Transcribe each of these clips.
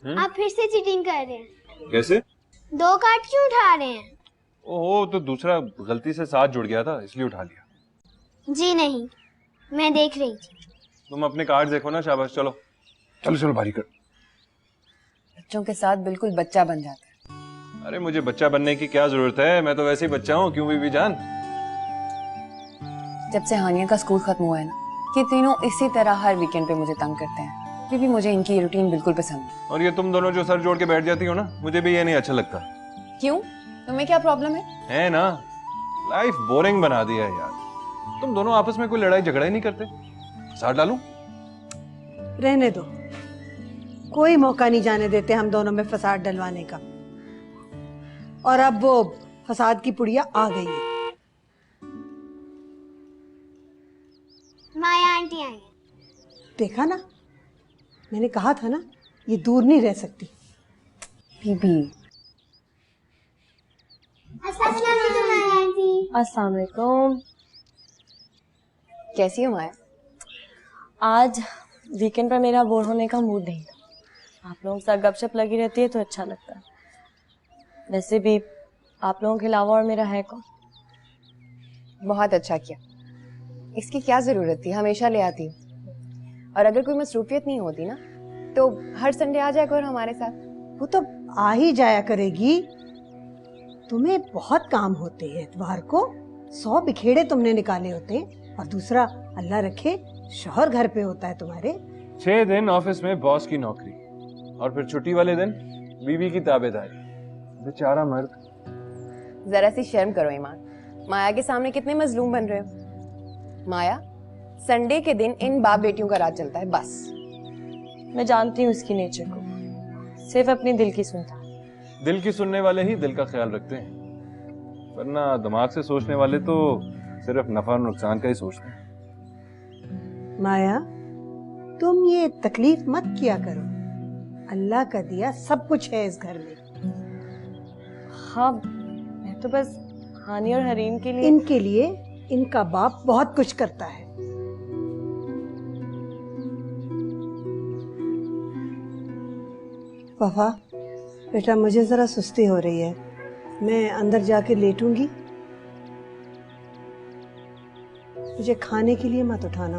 आप फिर से चीटिंग कर रहे हैं। कैसे? 2 कार्ड क्यों उठा रहे हैं? ओह, तो दूसरा गलती से साथ जुड़ गया था इसलिए उठा लिया। जी नहीं, मैं देख रही थी। तुम अपने कार्ड देखो ना। शाबाश, चलो चलो चलो बारी कर। बच्चों के साथ बिल्कुल बच्चा बन जाता है। अरे मुझे बच्चा बनने की क्या जरूरत है, मैं तो वैसे ही बच्चा हूँ। क्यों बीबी जान? जब से हानिया का स्कूल खत्म हुआ है ना, ये तीनों इसी तरह हर वीकेंड पे मुझे तंग करते हैं। क्योंकि मुझे इनकी रूटीन बिल्कुल पसंद नहीं। और ये तुम दोनों जो सर जोड़ के बैठ जाती हो ना, मुझे भी ये नहीं अच्छा लगता। क्यों? तुम्हें क्या प्रॉब्लम है? है ना, लाइफ बोरिंग बना दिया है यार। तुम दोनों आपस में कोई लड़ाई झगड़ा ही नहीं करते। साथ डालूं? रहने दो, कोई मौका नहीं जाने देते हम दोनों में फसाद डलवाने का। और अब वो फसाद की पुड़िया आ गई है। माया आंटी आई हैं। देखा ना, मैंने कहा था ना, ये दूर नहीं रह सकती। बीबी। अस्सलाम वालेकुम माया आंटी। अस्सलाम वालेकुम। कैसी हो माया? आज वीकेंड पर मेरा बोर होने का मूड नहीं था। आप लोगों के साथ गपशप लगी रहती है तो अच्छा लगता है। वैसे भी आप लोगों के अलावा और मेरा है कौन? बहुत अच्छा किया। इसकी क्या जरूरत थी, हमेशा ले आती हूँ। और अगर कोई मसरूफियत नहीं होती ना, तो हर संडे आ जाया करो हमारे साथ। वो तो आ ही जाया करेगी। तुम्हें बहुत काम होते हैं इतवार को। 100 बिखेड़े तुमने निकाले होते हैं। और दूसरा, अल्लाह रखे, शौहर घर पे होता है तुम्हारे। 6 दिन ऑफिस में बॉस की नौकरी, और फिर छुट्टी वाले दिन बीवी की ताबेदारी। बेचारा मर्द। जरा सी शर्म करो ईमान। माया के सामने कितने मजलूम बन रहे हो। माया, संडे के दिन इन बाप बेटियों का राज चलता है बस। मैं जानती हूँ इसकी नेचर को, सिर्फ अपनी दिल की सुनता है। दिल की सुनने वाले ही दिल का ख्याल रखते हैं, वरना दिमाग से सोचने वाले तो सिर्फ नफा और नुकसान का ही सोचते हैं। माया, तुम ये तकलीफ मत किया करो। अल्लाह का दिया सब कुछ है इस घर में। हाँ, मैं तो बस हानि और हरीम के लिए। इनके लिए इनका बाप बहुत कुछ करता है। पापा, बेटा मुझे जरा सुस्ती हो रही है, मैं अंदर जाके लेटूंगी। मुझे खाने के लिए मत उठाना।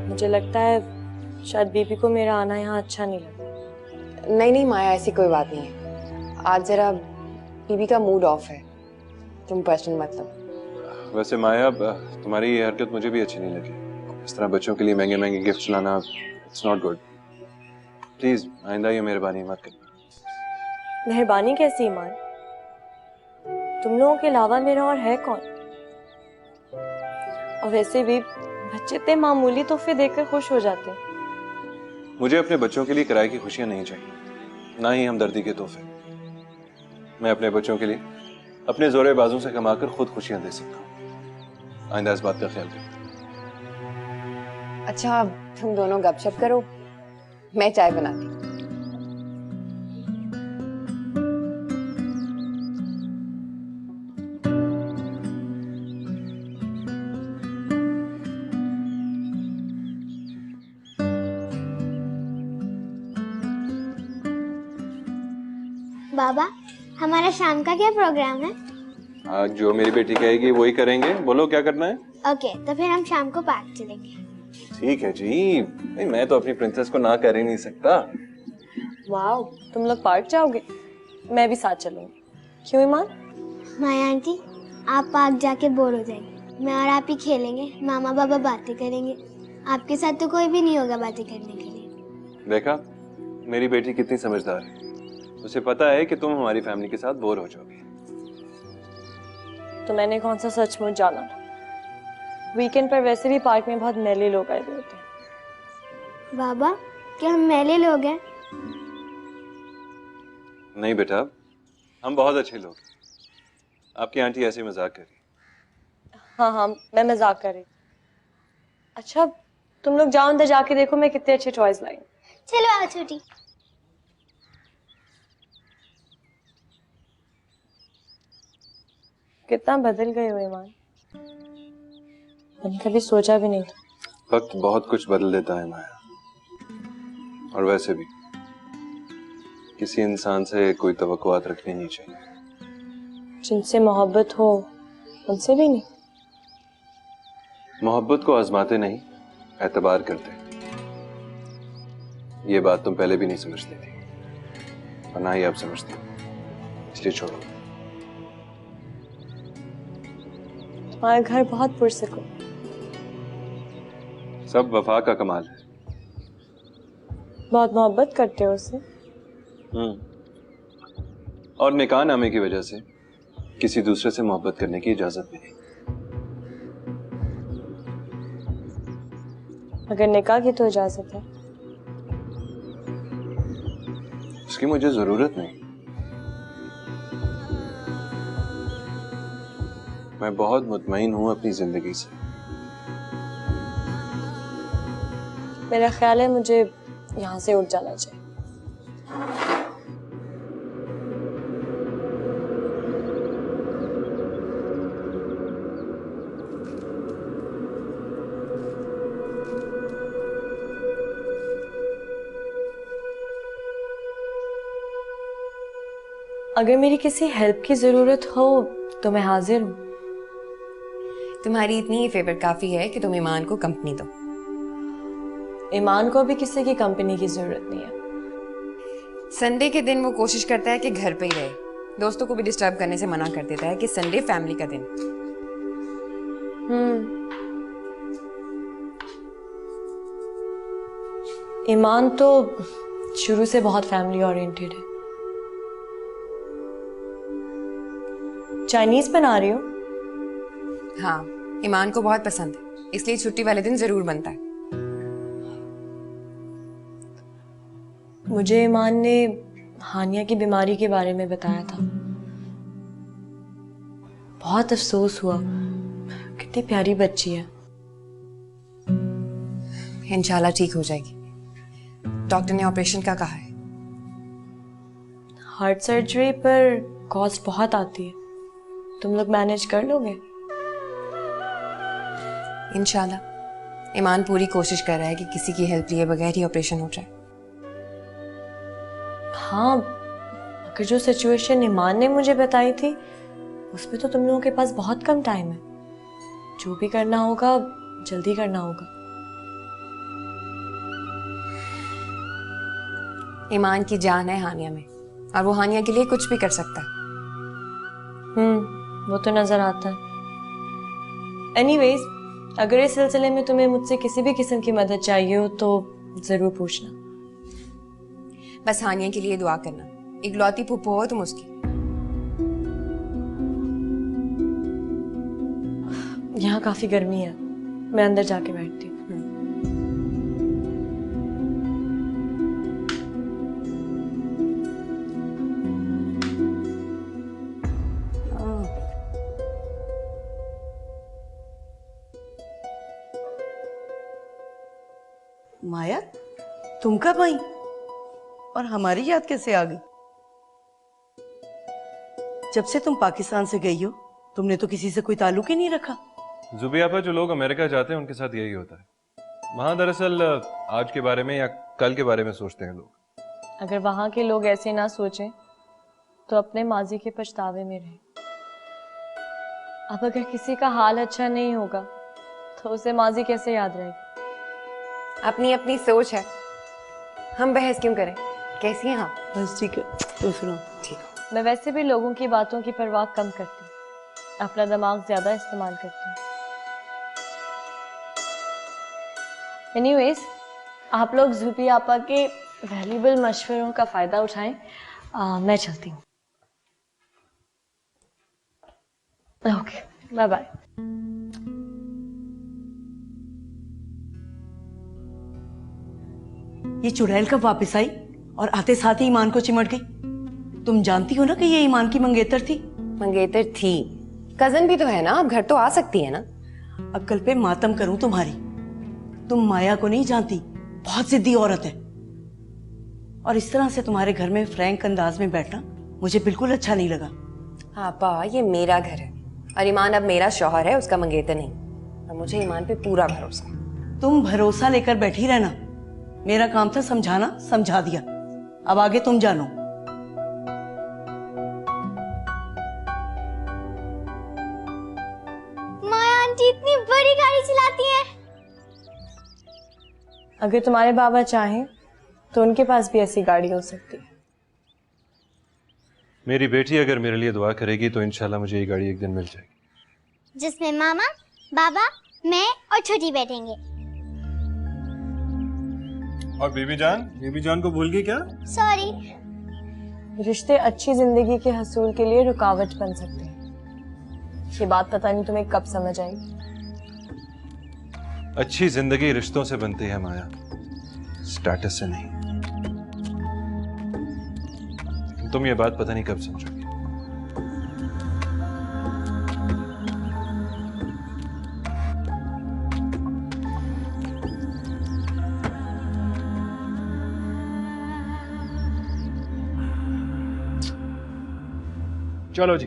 मुझे लगता है शायद बीबी को मेरा आना यहाँ अच्छा नहीं लगा। नहीं नहीं माया, ऐसी कोई बात नहीं है। आज जरा बीबी का मूड ऑफ है, तुम पर्सनल मत लो। वैसे माया, तुम्हारी ये हरकत मुझे भी अच्छी नहीं लगी। इस तरह बच्चों के लिए महंगे महंगे गिफ्ट लाना, इट्स नॉट गुड। प्लीज आइंदा ये मेहरबानी मत करना। मेहरबानी कैसी ईमान? तुम लोगों के अलावा मेरा और है कौन? और वैसे भी बच्चे इतने मामूली तोहफे देकर खुश हो जाते हैं। मुझे अपने बच्चों के लिए किराए की खुशियां नहीं चाहिए, ना ही हमदर्दी के तोहफे। मैं अपने बच्चों के लिए अपने जोरे बाजू से कमाकर खुद खुशियां दे सकता हूँ। आइंदा इस बात का ख्याल करें। अच्छा, तुम दोनों गपशप करो, मैं चाय बनाती हूँ। बाबा, हमारा शाम का क्या प्रोग्राम है? आज जो मेरी बेटी कहेगी वही करेंगे। बोलो क्या करना है? ओके, तो फिर हम शाम को पार्क चलेंगे। ठीक है जी। नहीं, मैं तो अपनी प्रिंसेस को ना कर ही नहीं सकता। वाह, तुम लोग पार्क जाओगे? मैं भी साथ चलूंगी। क्यों ईमान? माया आंटी, आप पार्क जाके बोर हो जाएंगे। मैं और आप ही खेलेंगे, मामा बाबा बातें करेंगे। आपके साथ तो कोई भी नहीं होगा बातें करने के लिए। देखा, मेरी बेटी कितनी समझदार है। उसे पता है कि तुम हमारी फैमिली के साथ बोर हो जाओगे। तो मैंने कौन सा सचमुच जाना था? वीकेंड पर वैसे भी पार्क में बहुत मैले लोग आए हुए होते हैं। बाबा, क्या हम मैले लोग हैं? नहीं बेटा, हम बहुत अच्छे लोग हैं। आपकी आंटी ऐसे मजाक कर रही। हाँ हाँ, मैं मजाक कर रही। अच्छा, तुम लोग जाओ अंदर, जाके देखो मैं कितने अच्छे टॉयज लाई। चलो आओ छोटी। कितना बदल गए हो ईमान। मैंने कभी सोचा भी नहीं था। वक्त बहुत कुछ बदल देता है माया, और वैसे भी किसी इंसान से कोई तवक्कुआत रखनी नहीं चाहिए। जिनसे मोहब्बत हो उनसे भी नहीं। मोहब्बत को आजमाते नहीं, एतबार करते। ये बात तुम पहले भी नहीं समझती थी, और ना ही अब समझती, इसलिए छोड़ो। तुम्हारा घर बहुत पुरसुकून। सब वफा का कमाल है। बहुत मोहब्बत करते हो उससे। और निकाह नामे की वजह से किसी दूसरे से मोहब्बत करने की इजाजत भी नहीं। अगर निकाह की तो इजाजत है। उसकी मुझे जरूरत नहीं। मैं बहुत मुतमईन हूं अपनी जिंदगी से। मेरा ख्याल है मुझे यहाँ से उठ जाना चाहिए। अगर मेरी किसी हेल्प की जरूरत हो तो मैं हाजिर हूँ। तुम्हारी इतनी ही फेवर काफी है कि तुम ईमान को कंपनी दो। ईमान को भी किसी की कंपनी की जरूरत नहीं है। संडे के दिन वो कोशिश करता है कि घर पे ही रहे, दोस्तों को भी डिस्टर्ब करने से मना कर देता है कि संडे फैमिली का दिन। ईमान तो शुरू से बहुत फैमिली ओरिएंटेड है। चाइनीज बना रही हो? हाँ, ईमान को बहुत पसंद है, इसलिए छुट्टी वाले दिन जरूर बनता है। मुझे ईमान ने हानिया की बीमारी के बारे में बताया था। बहुत अफसोस हुआ, कितनी प्यारी बच्ची है। इंशाल्लाह ठीक हो जाएगी। डॉक्टर ने ऑपरेशन का कहा है। हार्ट सर्जरी पर कॉस्ट बहुत आती है, तुम लोग मैनेज कर लोगे? इंशाल्लाह। ईमान पूरी कोशिश कर रहा है कि किसी की हेल्प लिए बगैर ही ऑपरेशन हो जाए। हाँ, अगर जो सिचुएशन ईमान ने मुझे बताई थी उसमें तो तुम लोगों के पास बहुत कम टाइम है। जो भी करना होगा जल्दी करना होगा। ईमान की जान है हानिया में, और वो हानिया के लिए कुछ भी कर सकता है। वो तो नजर आता है। एनीवेज, अगर इस सिलसिले में तुम्हें मुझसे किसी भी किस्म की मदद चाहिए हो तो जरूर पूछना। बस हानिया के लिए दुआ करना। इकलौती फूफो हो तुम उसकी। यहाँ काफी गर्मी है, मैं अंदर जाके बैठती हूँ। माया, तुम कब आई और हमारी याद कैसे आ गई? जब से तुम पाकिस्तान से गई हो तुमने तो किसी से कोई ताल्लुक ही नहीं रखा। जुबिया पर जो लोग अमेरिका जाते हैं उनके साथ यही होता है। वहां दरअसल आज के बारे में या कल के बारे में सोचते हैं लोग। अगर वहां के लोग ऐसे ना सोचें तो अपने माजी के पछतावे में रहें। अब अगर किसी का हाल अच्छा नहीं होगा तो उसे माजी कैसे याद रहेगी? अपनी अपनी सोच है, हम बहस क्यों करें? कैसी हैं आप? बस ठीक है, तुम सुनो। ठीक। मैं वैसे भी लोगों की बातों की परवाह कम करती हूँ, अपना दिमाग ज्यादा इस्तेमाल करती हूँ। एनीवेज, आप लोग ज़ूबी आपा के वैल्यूबल मशवरों का फायदा उठाएं। मैं चलती हूँ। Okay, bye bye. ये चुड़ैल कब वापस आई और आते साथ ही ईमान को चिमट गई? तुम जानती हो ना कि ये ईमान की मंगेतर थी। मंगेतर थी, कजन भी तो है ना, अब घर तो आ सकती है ना। अक्ल पे मातम करूं तुम्हारी। तुम माया को नहीं जानती, बहुत जिद्दी औरत है। और इस तरह से तुम्हारे घर में फ्रैंक अंदाज में बैठना मुझे बिल्कुल अच्छा नहीं लगा। आपा, ये मेरा घर है और ईमान अब मेरा शौहर है, उसका मंगेतर नहीं। और मुझे ईमान पे पूरा भरोसा है। तुम भरोसा लेकर बैठी रहना, मेरा काम था समझाना, समझा दिया, अब आगे तुम जानो। माया आंटी इतनी बड़ी गाड़ी चलाती हैं। अगर तुम्हारे बाबा चाहें तो उनके पास भी ऐसी गाड़ी हो सकती है। मेरी बेटी अगर मेरे लिए दुआ करेगी तो इंशाल्लाह मुझे ये गाड़ी एक दिन मिल जाएगी, जिसमें मामा, बाबा, मैं और छोटी बैठेंगे। और बीबी जान को भूल गई क्या? सॉरी। रिश्ते अच्छी जिंदगी के हसूल के लिए रुकावट बन सकते हैं। ये बात पता नहीं तुम्हें कब समझ आएगी। अच्छी जिंदगी रिश्तों से बनती है माया, स्टेटस से नहीं। तुम ये बात पता नहीं कब समझोगी। चलो जी।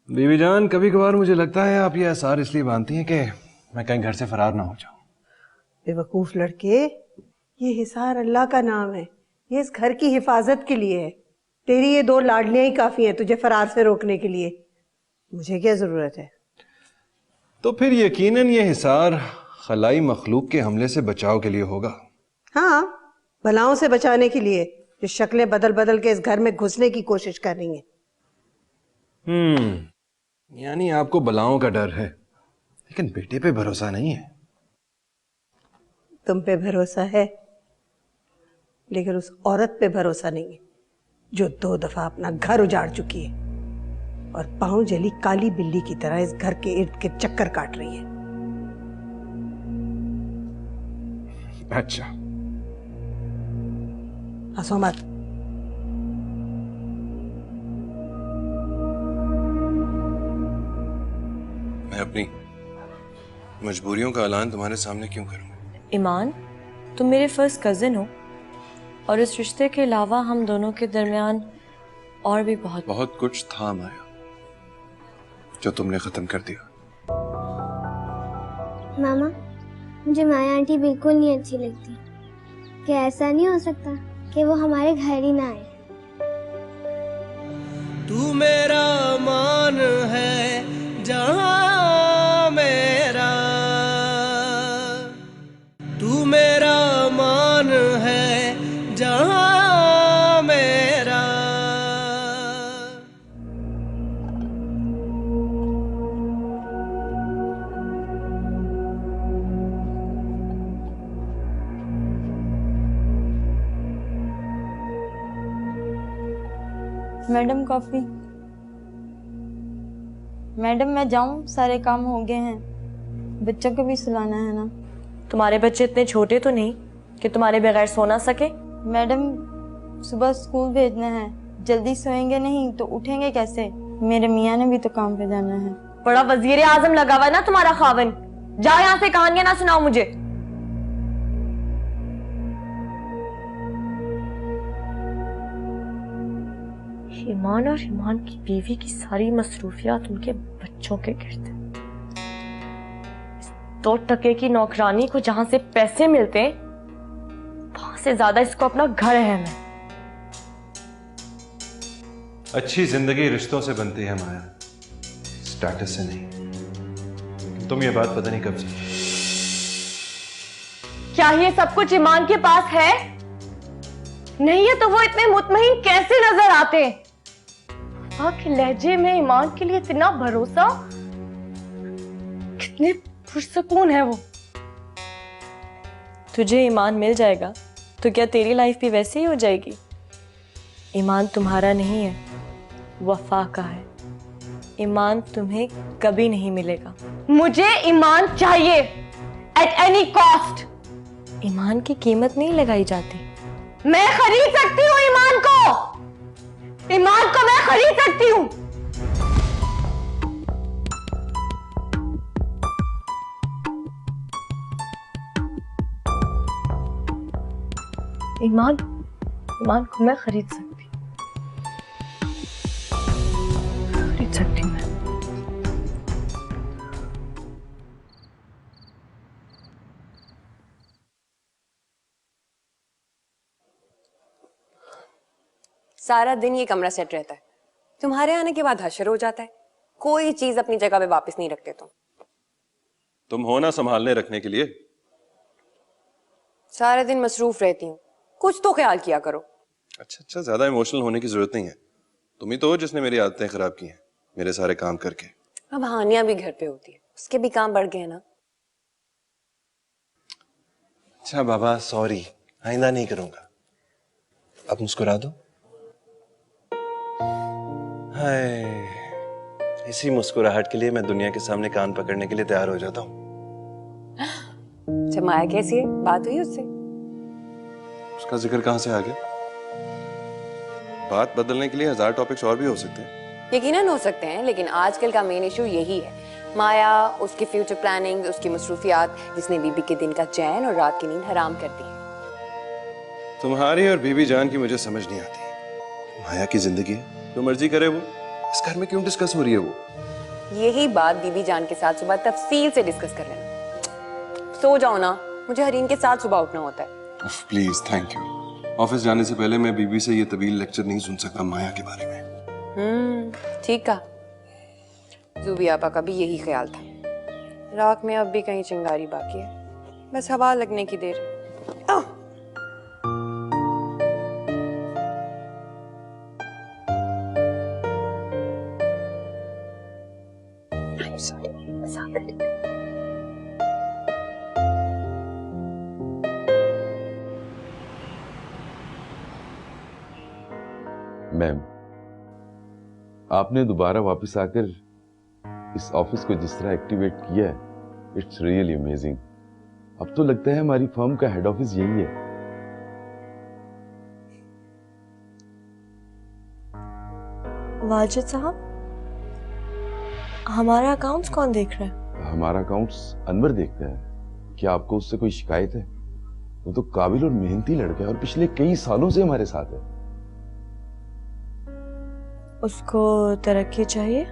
बीवी जान, कभी कभार मुझे लगता है आप ये आसार इसलिए बांधती हैं कि मैं कहीं घर से फरार ना हो जाऊं। बेवकूफ लड़के, ये हिसार अल्लाह का नाम है, ये इस घर की हिफाजत के लिए है। तेरी ये 2 लाडलियां ही काफी हैं तुझे फरार से रोकने के लिए। मुझे क्या जरूरत है? तो फिर यकीनन ये हिसार खलाई मखलूक के हमले से बचाव के लिए होगा। हाँ, बलाओं से बचाने के लिए, जो शक्लें बदल बदल के इस घर में घुसने की कोशिश कर रही हैं। यानी आपको बलाओं का डर है, लेकिन बेटे पे भरोसा नहीं है। तुम पे भरोसा है, लेकिन उस औरत पे भरोसा नहीं है जो 2 दफा अपना घर उजाड़ चुकी है और पांव जली काली बिल्ली की तरह इस घर के इर्द गिर्द चक्कर काट रही है। अच्छा, हंसो मत। मैं अपनी मजबूरियों का ऐलान तुम्हारे सामने क्यों करूं? ईमान, तुम मेरे फर्स्ट कजिन हो और इस रिश्ते के अलावा हम दोनों के दरमियान और भी बहुत कुछ था माया, जो तुमने खत्म कर दिया। मामा, मुझे माया आंटी बिल्कुल नहीं अच्छी लगती। क्या ऐसा नहीं हो सकता कि वो हमारे घर ही ना आए? तू मेरा मान है जहां मेरा, तू मेरा मान है जहां मेरा। Madam coffee. मैडम मैं जाऊं? सारे काम हो गए हैं, बच्चों को भी सुलाना है ना। तुम्हारे बच्चे इतने छोटे तो नहीं कि तुम्हारे बगैर सो ना सके? मैडम सुबह स्कूल भेजना है, जल्दी सोएंगे नहीं तो उठेंगे कैसे? मेरे मियाँ ने भी तो काम पे जाना है। बड़ा वजीर आजम लगा हुआ है ना तुम्हारा खावन। जाओ यहाँ से, कहानियां ना सुनाओ मुझे। ईमान और ईमान की बीवी की सारी मसरूफियात उनके बच्चों के गिर्द। 2 टके की नौकरानी को जहां से पैसे मिलते हैं, वहां से ज्यादा इसको अपना घर है। मैं अच्छी जिंदगी रिश्तों से बनती है माया, स्टेटस से नहीं। तुम ये बात पता नहीं कब समझी। क्या ये सब कुछ ईमान के पास है? नहीं है तो वो इतने मुतमईन कैसे नजर आते हैं? के लहजे में ईमान के लिए इतना भरोसा, कितने पुरसकून है वो। तुझे ईमान मिल जाएगा तो क्या तेरी लाइफ भी वैसे ही हो जाएगी? ईमान तुम्हारा नहीं है, वफा का है। ईमान तुम्हें कभी नहीं मिलेगा। मुझे ईमान चाहिए एट एनी कॉस्ट। ईमान की कीमत नहीं लगाई जाती। मैं खरीद सकती हूँ ईमान को। ईमान को मैं खरीद सकती हूँ। ईमान, ईमान को मैं खरीद सकती हूँ मैं। सारा दिन ये कमरा सेट रहता है, तुम्हारे आने के बाद हशर हो जाता है। कोई चीज अपनी जगह पे वापस नहीं रखते तुम हो ना संभालने रखने के लिए। सारे दिन मसरूफ रहती हूँ, कुछ तो ख्याल किया करो। अच्छा, ज्यादा इमोशनल होने की जरूरत नहीं है। तुम ही तो हो जिसने मेरी आदतें खराब की हैं, मेरे सारे काम करके। अब हानिया भी घर पे होती है, उसके भी काम बढ़ गए ना। अच्छा बाबा, सॉरी, आइंदा नहीं करूंगा। अब मुस्कुरा दो। हाय, इसी मुस्कुराहट के लिए मैं दुनिया के सामने कान पकड़ने के लिए तैयार हो जाता हूँ। अच्छा, माया कैसी है? बात हुई उससे? उसका जिक्र कहां से आ गया? बात बदलने के लिए 1000 टॉपिक्स और भी हो सकते हैं। यकीनन हो सकते हैं, लेकिन आजकल का मेन इशू यही है। माया, उसकी फ्यूचर प्लानिंग, उसकी मसरूफियात, जिसने बीबी के दिन का चैन और रात की नींद हराम कर दी है। तुम्हारी और बीबी जान की मुझे समझ नहीं आती। माया की जिंदगी है, जो मर्जी करे वो। इस घर में क्यों डिस्कस हो रही है वो? यही बात बीबी जान के साथ सुबह तफसील से डिस्कस कर लेना। सो जाओ ना, मुझे हरीन के साथ सुबह उठना होता है। Please, thank you. ऑफिस जाने से पहले मैं बीबी से ये तवील लेक्चर नहीं सुन सकता माया के बारे में। ठीक है। जूबी आपा का भी यही ख्याल था। राख में अब भी कहीं चिंगारी बाकी है, बस हवा लगने की देर। मैम, आपने दोबारा वापस आकर इस ऑफिस को जिस तरह एक्टिवेट किया है, इट्स रियली अमेजिंग। अब तो लगता है हमारी फर्म का हेड ऑफिस यही है। वाजिद साहब, हमारा अकाउंट्स कौन देख रहा है? हमारा अकाउंट्स अनवर देखता है। क्या आपको उससे कोई शिकायत है? वो तो काबिल और मेहनती लड़का है और पिछले कई सालों से हमारे साथ है। उसको तरक्की चाहिए।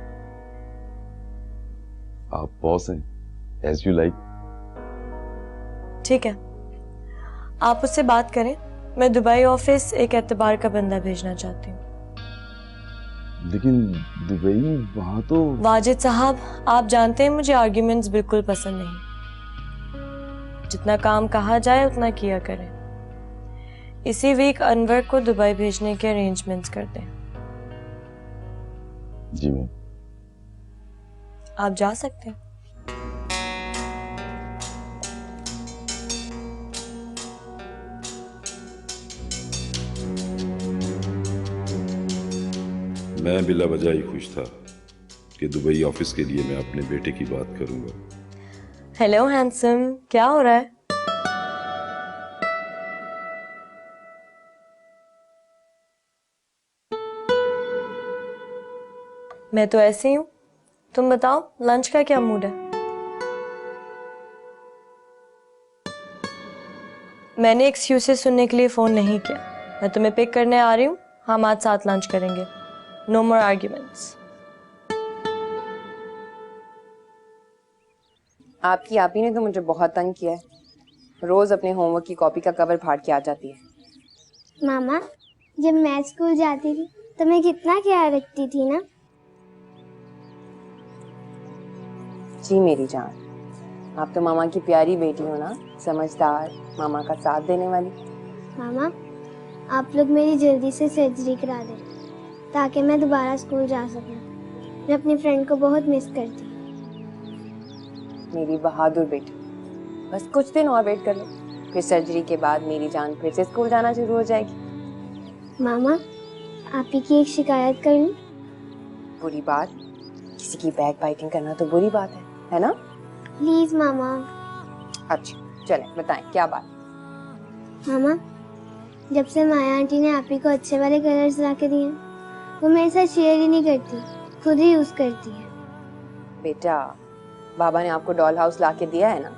आप बॉस हैं, एज यू लाइक। ठीक है, आप उससे बात करें। मैं दुबई ऑफिस एक एतबार का बंदा भेजना चाहती हूँ। लेकिन दुबई वहां तो। वाजिद साहब, आप जानते हैं मुझे आर्ग्यूमेंट्स बिल्कुल पसंद नहीं। जितना काम कहा जाए उतना किया करें। इसी वीक अनवर को दुबई भेजने के अरेंजमेंट्स कर दें। जी मैम। आप जा सकते हैं। मैं बिला वजह ही खुश था कि दुबई ऑफिस के लिए मैं अपने बेटे की बात करूंगा। हेलो हैंडसम, क्या हो रहा है? मैं तो ऐसे ही हूँ। तुम बताओ, लंच का क्या मूड है? मैंने एक्सक्यूजेस सुनने के लिए फोन नहीं किया। मैं तुम्हें पिक करने आ रही हूँ। हम आज साथ लंच करेंगे। नो मोर आर्ग्यूमेंट्स। आपकी आपी ने तो मुझे बहुत तंग किया है। रोज अपने होमवर्क की कॉपी का कवर फाड़ के आ जाती है। मामा, जब मैं स्कूल जाती थी तो मैं कितना ख्याल रखती थी ना। जी मेरी जान, आप तो मामा की प्यारी बेटी हो ना, समझदार, मामा का साथ देने वाली। मामा, आप लोग मेरी जल्दी से सर्जरी करा दें ताकि मैं दोबारा स्कूल जा सकूं। मैं अपनी फ्रेंड को बहुत मिस करती हूँ। मेरी बहादुर बेटी, बस कुछ दिन और वेट कर लो, फिर सर्जरी के बाद मेरी जान फिर से स्कूल जाना शुरू हो जाएगी। मामा, आप ही की एक शिकायत कर लूं? बुरी बात? किसी की बैक बाइटिंग करना तो बुरी बात है ना? प्लीज मामा। अच्छा चले बताएं, क्या बात? मामा, जब से माया आंटी ने आप ही को अच्छे वाले कलर्स ला के दिए, वो मेरे साथ शेयर ही नहीं करती, खुद ही यूज करती है। बेटा, बाबा ने आपको डॉल हाउस ला के दिया है ना,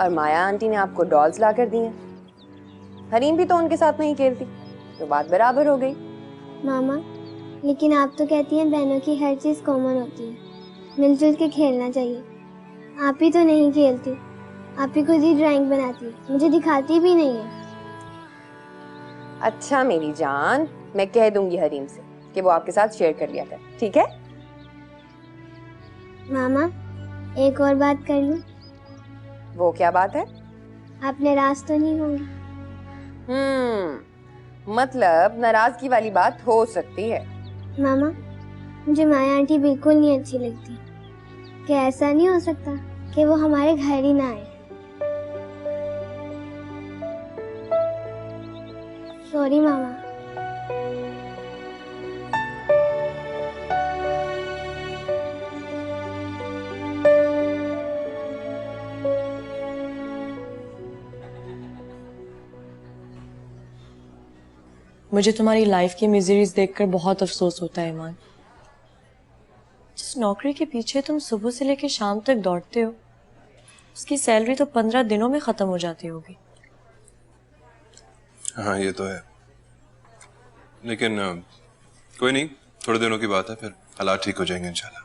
और माया आंटी ने आपको डॉल्स ला कर दी हैं। हरीम भी तो उनके साथ नहीं खेलती, तो बात बराबर हो गई। मामा, लेकिन आप तो कहती हैं बहनों की हर चीज कॉमन होती है, मिलजुल के खेलना चाहिए। आप ही तो नहीं खेलती, आप ही खुद ही ड्राइंग बनाती है, मुझे दिखाती भी नहीं है। अच्छा मेरी जान, मैं कह दूंगी हरीम से कि वो आपके साथ शेयर कर लिया कर, ठीक है? मामा, एक और बात कर लूं? वो क्या बात है? आप नाराज तो नहीं होंगे? मतलब नाराजगी वाली बात हो सकती है। मामा, मुझे माया आंटी बिल्कुल नहीं अच्छी लगती। क्या ऐसा नहीं हो सकता कि वो हमारे घर ही ना आए? सॉरी मामा। मुझे तुम्हारी लाइफ की मिजरीज देखकर बहुत अफसोस होता है ईमान। जिस नौकरी के पीछे तुम सुबह से लेकर शाम तक दौड़ते हो, उसकी सैलरी तो 15 दिनों में खत्म हो जाती होगी। हाँ ये तो है, लेकिन कोई नहीं, थोड़े दिनों की बात है, फिर हालात ठीक हो जाएंगे इंशाल्लाह।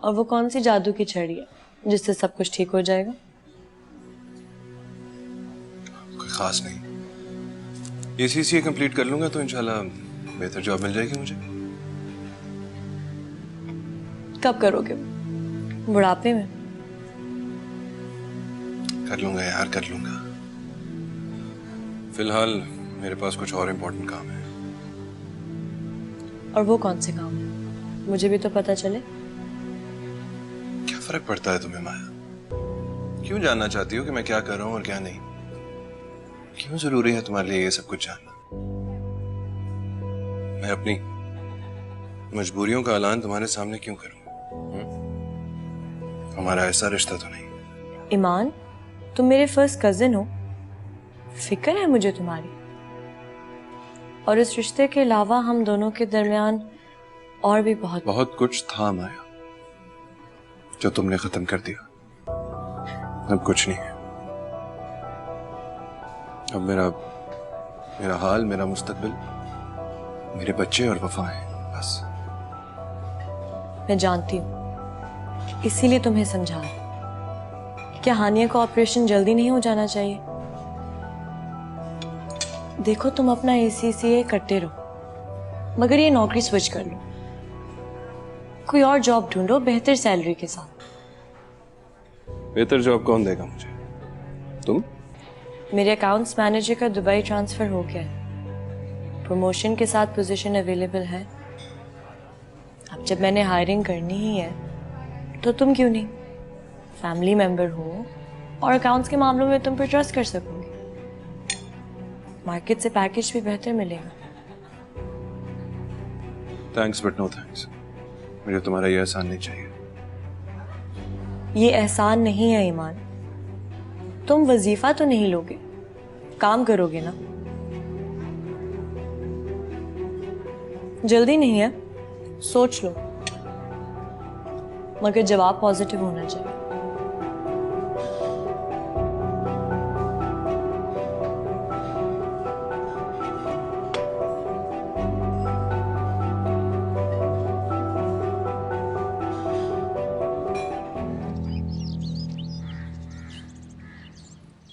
और वो कौन सी जादू की छड़ी है जिससे सब कुछ ठीक हो जाएगा? कोई खास नहीं, ACCA कंप्लीट कर लूंगा तो इंशाल्लाह बेहतर जॉब मिल जाएगी मुझे। कब करोगे? बुढ़ापे में? कर लूंगा यार, कर लूंगा। फिलहाल मेरे पास कुछ और इम्पोर्टेंट काम है। और वो कौन से काम है, मुझे भी तो पता चले। क्या फर्क पड़ता है तुम्हें माया? क्यों जानना चाहती हो कि मैं क्या कर रहा हूँ और क्या नहीं? क्यों जरूरी है तुम्हारे लिए ये सब कुछ जानना? मैं अपनी मजबूरियों का ऐलान तुम्हारे सामने क्यों करूं? हमारा ऐसा रिश्ता तो नहीं। ईमान, तुम मेरे फर्स्ट कजिन हो, फिक्र है मुझे तुम्हारी। और इस रिश्ते के अलावा हम दोनों के दरमियान और भी बहुत कुछ था माया, जो तुमने खत्म कर दिया। अब कुछ नहीं है। अब मेरा हाल, मेरा मुस्तकबिल, मेरे बच्चे और वफा है, बस। मैं जानती हूँ, इसीलिए तुम्हें समझा। क्या हानिया का ऑपरेशन जल्दी नहीं हो जाना चाहिए? देखो तुम अपना ACCA करते रहो, मगर ये नौकरी स्विच कर लो, कोई और जॉब ढूंढो बेहतर सैलरी के साथ। बेहतर जॉब कौन देगा मुझे? तुम? मेरे अकाउंट्स मैनेजर का दुबई ट्रांसफर हो गया है, प्रमोशन के साथ पोजीशन अवेलेबल है। अब जब मैंने हायरिंग करनी ही है तो तुम क्यों नहीं? फैमिली मेंबर हो और अकाउंट्स के मामलों में तुम पर ट्रस्ट कर सकोगे। मार्केट से पैकेज भी बेहतर मिलेगा। थैंक्स बट नो थैंक्स, मुझे तुम्हारा ये एहसान नहीं चाहिए। ये एहसान नहीं है ईमान। तुम वजीफा तो नहीं लोगे, काम करोगे ना? जल्दी नहीं है, सोच लो, मगर जवाब पॉजिटिव होना चाहिए।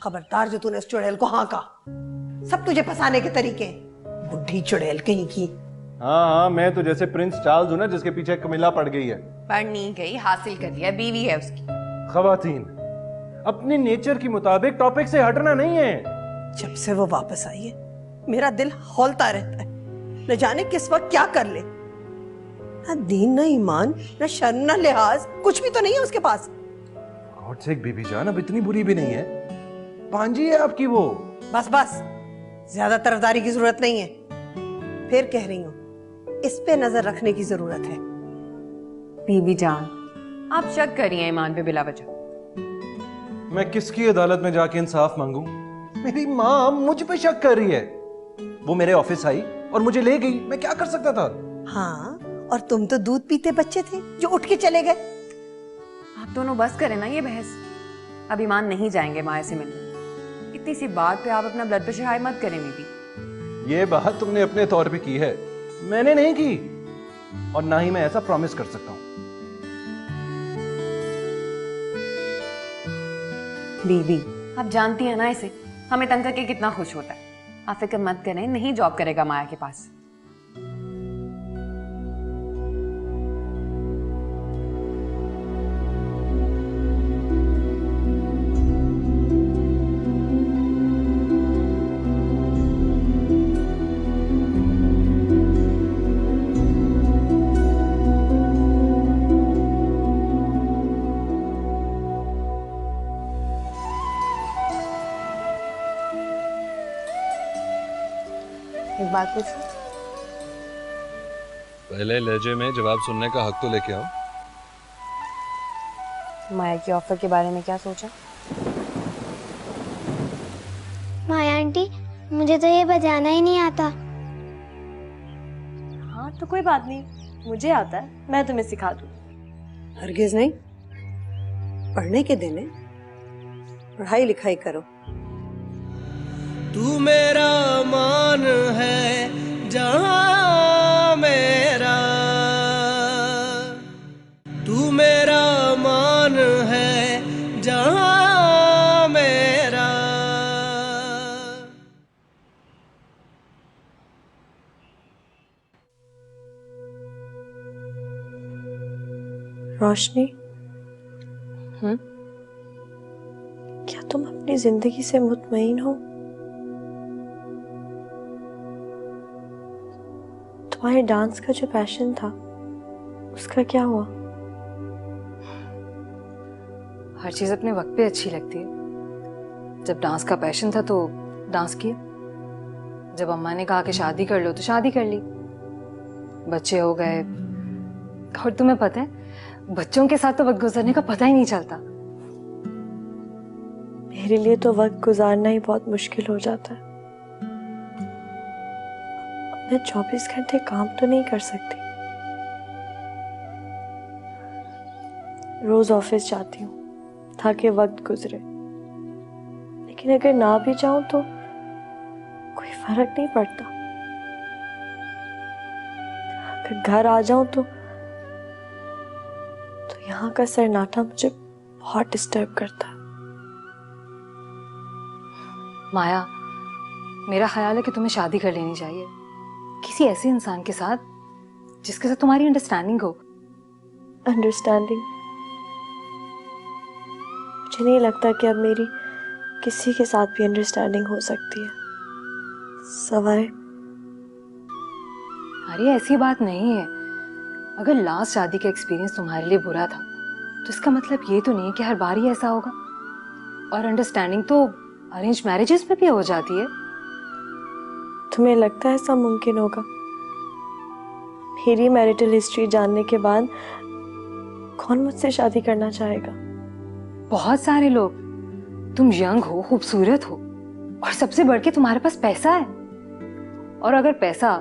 खबरदार जो तूने उस चुड़ैल को हाँ कहा, सब तुझे फंसाने के तरीके हैं। बुढ़ी चुड़ैल कहीं की। हाँ, मैं तो जैसे प्रिंस चार्ल्स हूं ना, जिसके पीछे कमिला पड़ गई है। पढ़ नहीं गई, हासिल कर लिया, बीवी है उसकी। खवातीन, अपने नेचर के मुताबिक टॉपिक से हटना नहीं है। जब से वो वापस आई है, मेरा दिल हौलता रहता है, न जाने किस वक्त क्या कर ले। ना दीन, ना ईमान, ना शर्म, ना लिहाज, कुछ भी तो नहीं है उसके पास। गॉड सेक बीबी जान, अब इतनी बुरी भी नहीं है, पांजी है आपकी वो। बस बस, ज्यादा तरफदारी की जरूरत नहीं है। फिर कह रही हूँ, इस पे नजर रखने की जरूरत है। बीबी जान, आप शक कर रही हैं ईमान पे बिला वजह। मैं किसकी अदालत में जाके इंसाफ मांगू? मेरी माँ मुझ पे शक कर रही है। वो मेरे ऑफिस आई और मुझे ले गई, मैं क्या कर सकता था? हाँ, और तुम तो दूध पीते बच्चे थे जो उठ के चले गए। आप दोनों बस करें ना ये बहस। अब ईमान नहीं जाएंगे माया से मिलने, इतनी सी बात पे आप अपना ब्लड प्रेशर हाई मत करें बीबी। ये बात तुमने अपने तौर पे की है, मैंने नहीं की, और ना ही मैं ऐसा प्रॉमिस कर सकता हूं। बीबी आप जानती हैं ना इसे, हमें तंग करके कितना खुश होता है। आप फिक्र मत करें, नहीं जॉब करेगा माया के पास। एक बात पूछूं? पहले लहजे में जवाब सुनने का हक तो लेके आओ। माया के ऑफर के बारे में क्या सोचा? माया आंटी, मुझे तो ये बजाना ही नहीं आता। हाँ तो कोई बात नहीं, मुझे आता है, मैं तुम्हें सिखा दूँ। हरगिज नहीं, पढ़ने के दिन है, पढ़ाई लिखाई करो। तू मेरा मान है जहां मेरा, तू मेरा मान है जहां मेरा। रोशनी, क्या तुम अपनी जिंदगी से मुतमईन हो? तुम्हारे डांस का जो पैशन था उसका क्या हुआ? हर चीज अपने वक्त पे अच्छी लगती है। जब डांस का पैशन था तो डांस किया, जब अम्मा ने कहा कि शादी कर लो तो शादी कर ली, बच्चे हो गए। और तुम्हें पता है, बच्चों के साथ तो वक्त गुजरने का पता ही नहीं चलता। मेरे लिए तो वक्त गुजारना ही बहुत मुश्किल हो जाता है। मैं 24 घंटे काम तो नहीं कर सकती। रोज ऑफिस जाती हूँ ताकि वक्त गुजरे, लेकिन अगर ना भी जाऊं तो कोई फर्क नहीं पड़ता। अगर घर आ जाऊं तो यहाँ का सन्नाटा मुझे बहुत डिस्टर्ब करता है। माया, मेरा ख्याल है कि तुम्हें शादी कर लेनी चाहिए किसी ऐसे इंसान के साथ जिसके साथ तुम्हारी अंडरस्टैंडिंग हो। अंडरस्टैंडिंग? मुझे नहीं लगता कि अब मेरी किसी के साथ भी अंडरस्टैंडिंग हो सकती है, सवाए। अरे ऐसी बात नहीं है। अगर लास्ट शादी का एक्सपीरियंस तुम्हारे लिए बुरा था तो इसका मतलब ये तो नहीं है कि हर बार ही ऐसा होगा। और अंडरस्टैंडिंग तो अरेंज मैरिजेस में भी हो जाती है। तुम्हें लगता है ऐसा मुमकिन होगा? मेरी मैरिटल हिस्ट्री जानने के बाद कौन मुझसे शादी करना चाहेगा? बहुत सारे लोग। तुम यंग हो, खूबसूरत हो, और सबसे बढ़ के तुम्हारे पास पैसा है। और अगर पैसा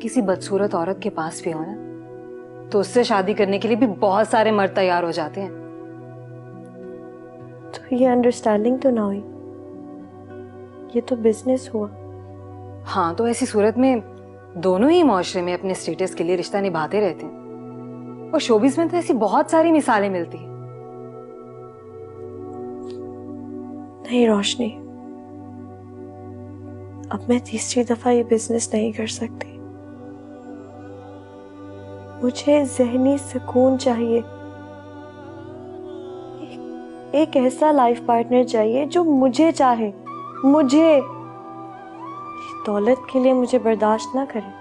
किसी बदसूरत औरत के पास भी हो ना, तो उससे शादी करने के लिए भी बहुत सारे मर्द तैयार हो जाते हैं। तो ये अंडरस्टैंडिंग तो ना हुई, ये तो बिजनेस हुआ। हाँ, तो ऐसी सूरत में दोनों ही माशरे में अपने स्टेटस के लिए रिश्ता निभाते रहते हैं। और शोबिज में तो ऐसी बहुत सारी मिसालें मिलती हैं। नहीं रोशनी, अब मैं तीसरी दफा ये बिजनेस नहीं कर सकती। मुझे ज़हनी सुकून चाहिए, एक ऐसा लाइफ पार्टनर चाहिए जो मुझे चाहे, मुझे, दौलत के लिए मुझे बर्दाश्त ना करे।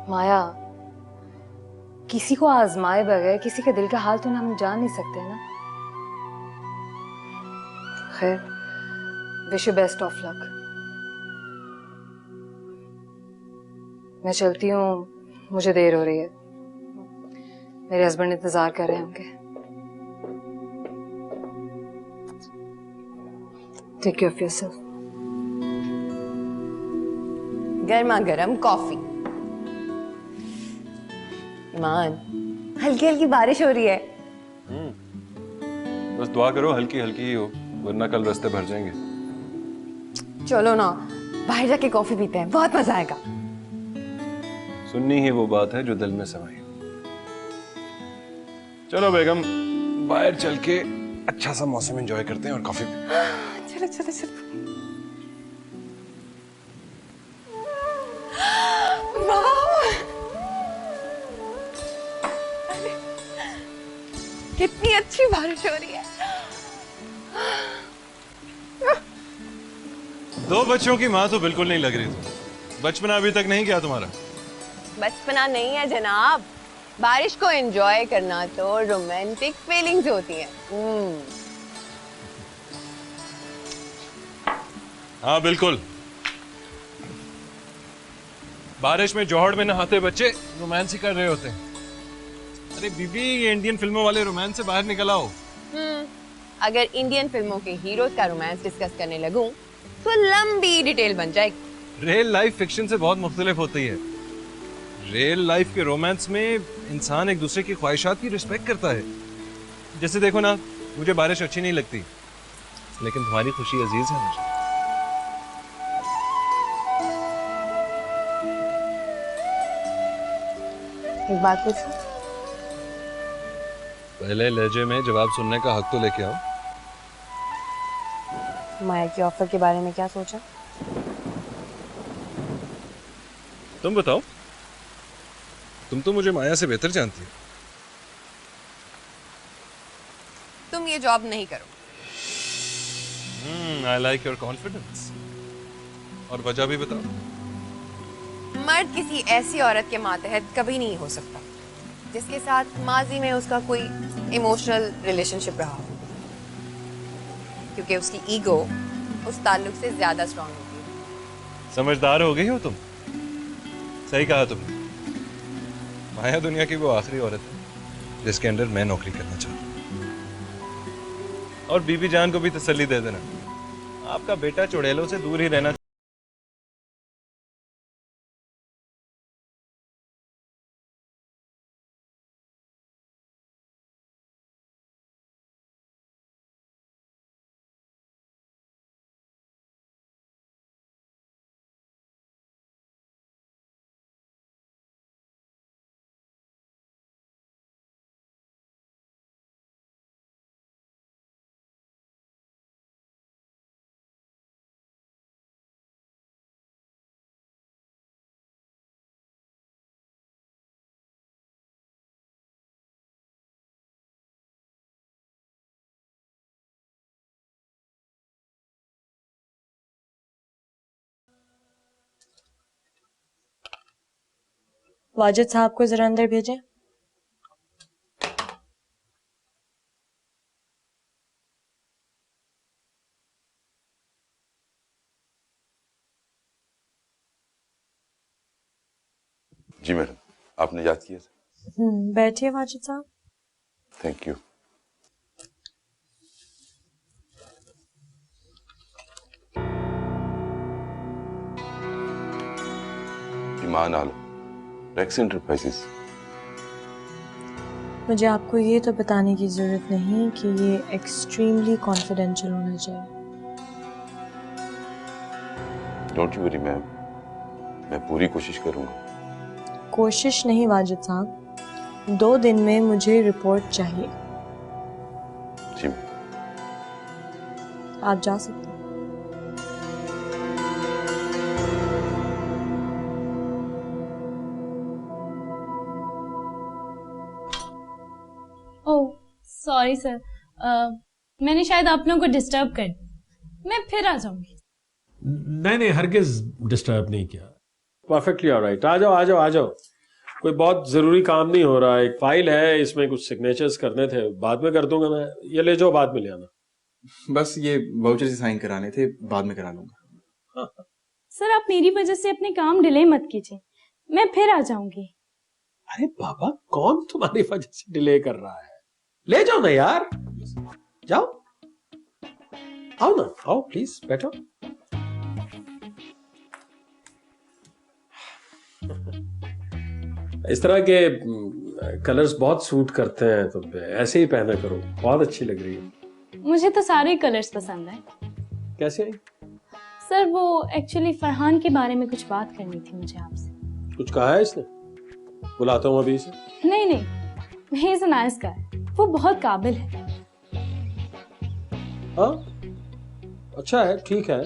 माया, किसी को आजमाए बगैर किसी के दिल का हाल तो हम जान नहीं सकते ना। खैर, wish you best of luck. मैं चलती हूँ, मुझे देर हो रही है। मेरे हस्बैंड इंतजार कर रहे होंगे। Take care of yourself. गर्मा गर्म कॉफी। ईमान, हल्की हल्की बारिश हो रही है। बस दुआ करो हल्की हल्की ही हो, वरना कल रास्ते भर जाएंगे। चलो ना बाहर जाके कॉफी पीते हैं, बहुत मजा आएगा। सुननी ही वो बात है जो दिल में समाई। चलो बेगम, बाहर चल के अच्छा सा मौसम एंजॉय करते हैं और कॉफी पीते। चलो चलो चलो। कितनी अच्छी बारिश हो रही है। दो बच्चों की माँ तो बिल्कुल नहीं लग रही थी। बचपना अभी तक नहीं गया तुम्हारा? बचपना नहीं है जनाब, बारिश को एंजॉय करना तो रोमांटिक फीलिंग्स होती हैं। हाँ बिल्कुल, बारिश में जोहड़ में नहाते बच्चे रोमांस ही कर रहे होते हैं। अरे बीबी, ये इंडियन फिल्मों वाले रोमांस से बाहर निकल आओ। अगर इंडियन फिल्मों के हीरोज का रोमांस डिस्कस करने लगूं तो लंबी डिटेल बन जाएगी। रियल लाइफ फिक्शन से बहुत मुख्तलिफ होती है। रियल लाइफ के रोमांस में इंसान एक दूसरे की ख्वाहिशात की रिस्पेक्ट करता है। जैसे देखो ना, मुझे बारिश अच्छी नहीं लगती, लेकिन तुम्हारी खुशी अजीज है मुझे। एक बात पूछूं? पहले लहजे में जवाब सुनने का हक तो लेके आओ। माया के ऑफर के बारे में क्या सोचा? तुम बताओ, तुम तो मुझे माया से बेहतर जानती हो। तुम ये जॉब नहीं करो। I like your confidence. और वजह भी बताओ। मर्द किसी ऐसी औरत के मातहत कभी नहीं हो सकता जिसके साथ माजी में उसका कोई इमोशनल रिलेशनशिप रहा हो, क्योंकि उसकी ईगो उस ताल्लुक से ज्यादा स्ट्रांग होती है। समझदार हो गई हो तुम। सही कहा तुमने। माया दुनिया की वो आखिरी औरत है जिसके अंडर मैं नौकरी करना चाहता हूँ। और बीबी जान को भी तसल्ली दे देना, आपका बेटा चुड़ैलों से दूर ही रहना। वाजिद साहब को जरा अंदर भेजें। जी मैडम, आपने याद किया था। बैठिए वाजिद साहब। Thank you. Iman Alam, Rex enterprises. मुझे आपको ये तो बताने की जरूरत नहीं कि ये एक्सट्रीमली कॉन्फिडेंशियल होना चाहिए। डोंट यू वरी मैम, मैं पूरी कोशिश करूंगा। कोशिश नहीं वाजिद साहब, 2 दिन में मुझे रिपोर्ट चाहिए। जी आप जा सकते हैं। ओह सॉरी सर, मैंने शायद आप लोगों को डिस्टर्ब कर दिया। मैं फिर आ जाऊंगी। नहीं नहीं, हरगिज डिस्टर्ब नहीं किया। Perfectly alright. आ जाओ आ जाओ आ जाओ। कोई बहुत जरूरी काम नहीं हो रहा। एक फाइल है, इसमें कुछ सिग्नेचर्स करने थे, बाद में कर दूंगा मैं। ये ले जाओ, बाद में ले आना। बस ये वाउचर से साइन कराने थे, बाद में करा लूंगा। सर आप मेरी वजह से अपने काम डिले मत कीजिए, मैं फिर आ जाऊंगी। अरे बाबा, कौन तुम्हारी वजह से डिले कर रहा है? ले जाओ ना यार, जाओ। आओ ना, आओ प्लीज बैठो। इस तरह के कलर्स बहुत सूट करते हैं तुम पे, ऐसे ही पहना करो, बहुत अच्छी लग रही है। मुझे तो सारे कलर्स पसंद है। कैसे आई? सर वो एक्चुअली फरहान के बारे में कुछ बात करनी थी मुझे आपसे। कुछ कहा है इसने? बुलाता हूँ अभी इसे। नहीं नहीं, he is a nice guy, वो बहुत काबिल है। हाँ अच्छा है, ठीक है,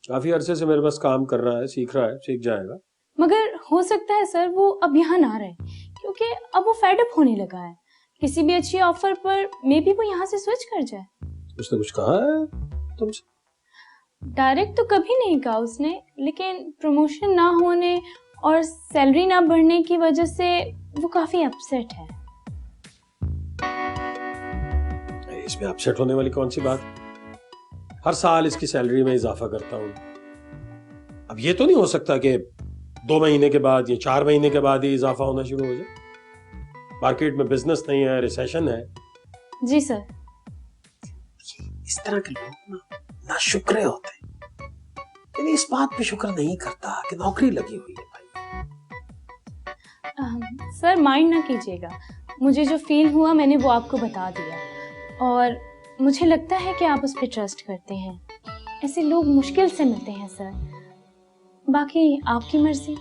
काफी अरसे से मेरे पास काम कर रहा है, सीख रहा है, सीख जाएगा। मगर हो सकता है सर वो अब यहाँ ना रहे, क्योंकि अब वो फेड अप होने लगा है। किसी भी अच्छी ऑफर पर मे बी वो यहाँ से स्विच कर जाए। उसने कुछ कहा है तुमसे? डायरेक्ट तो कभी नहीं कहा उसने, लेकिन प्रमोशन ना होने और सैलरी ना बढ़ने की वजह से वो काफी अपसेट है। इसमें अपसेट होने वाली कौन सी बात? हर साल इसकी सैलरी में इजाफा करता हूँ। अब ये तो नहीं हो सकता कि 2 महीने के बाद या 4 महीने के बाद ही इजाफा होना शुरू हो जाए। मार्केट में बिजनेस नहीं है, रिसेशन है। जी सर। इस तरह के लोग ना शुक्र होते हैं, यानी इस बात पे शुक्र नहीं करता कि नौकरी लगी हुई है भाई। सर माइंड ना कीजिएगा, मुझे जो फील हुआ मैंने वो आपको बता दिया, और मुझे लगता है कि आप उस पर ट्रस्ट करते हैं। ऐसे लोग मुश्किल से मिलते हैं सर, बाकी आपकी मर्जी।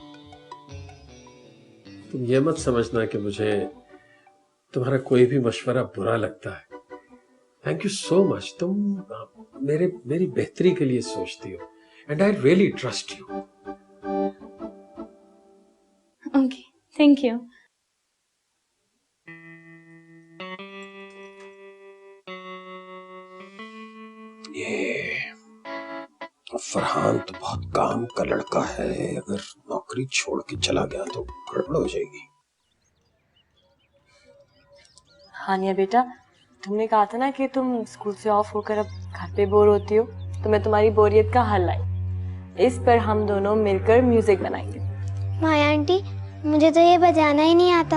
तुम ये मत समझना कि मुझे तुम्हारा कोई भी मशवरा बुरा लगता है। थैंक यू सो मच, तुम मेरी बेहतरी के लिए सोचती हो, and I really trust you. Okay, thank you. ये फरहान तो बहुत काम का लड़का है, अगर नौकरी छोड़ के चला गया तो गड़बड़ हो जाएगी। हानिया बेटा, तुमने कहा था ना कि तुम स्कूल से ऑफ होकर अब घर पे बोर होती हो, तो मैं तुम्हारी बोरियत का हल लाई। इस पर हम दोनों मिलकर म्यूजिक बनाएंगे। माया आंटी, मुझे तो ये बजाना ही नहीं आता।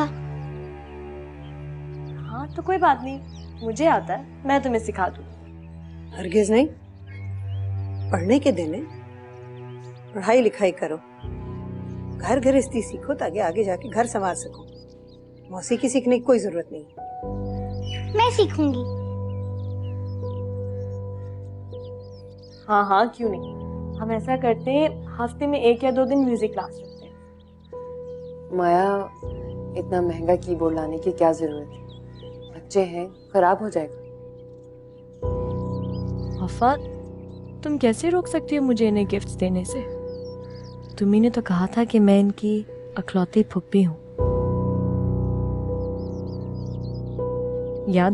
हाँ तो कोई बात नहीं, मुझे आता है, मैं तुम्हें सिखा दूँ। हरगिज नहीं, पढ़ने के दिन है, पढ़ाई लिखाई करो, घर गृहस्थी सीखो ताकि आगे जाके घर संभाल सको। मौसीकी सीखने की कोई जरूरत नहीं। मैं सीखूंगी। हाँ हाँ क्यों नहीं, हम ऐसा करते हैं, हफ्ते में 1 या 2 दिन म्यूजिक क्लास रखते हैं। माया, इतना महंगा कीबोर्ड लाने की क्या जरूरत है? बच्चे हैं, खराब हो जाएगा। वफा, तुम कैसे रोक सकती हो मुझे इन्हें गिफ्ट्स देने से? तुम्ही ने तो कहा था कि मैं इनकी अखलौती फुप्पी हूँ। याद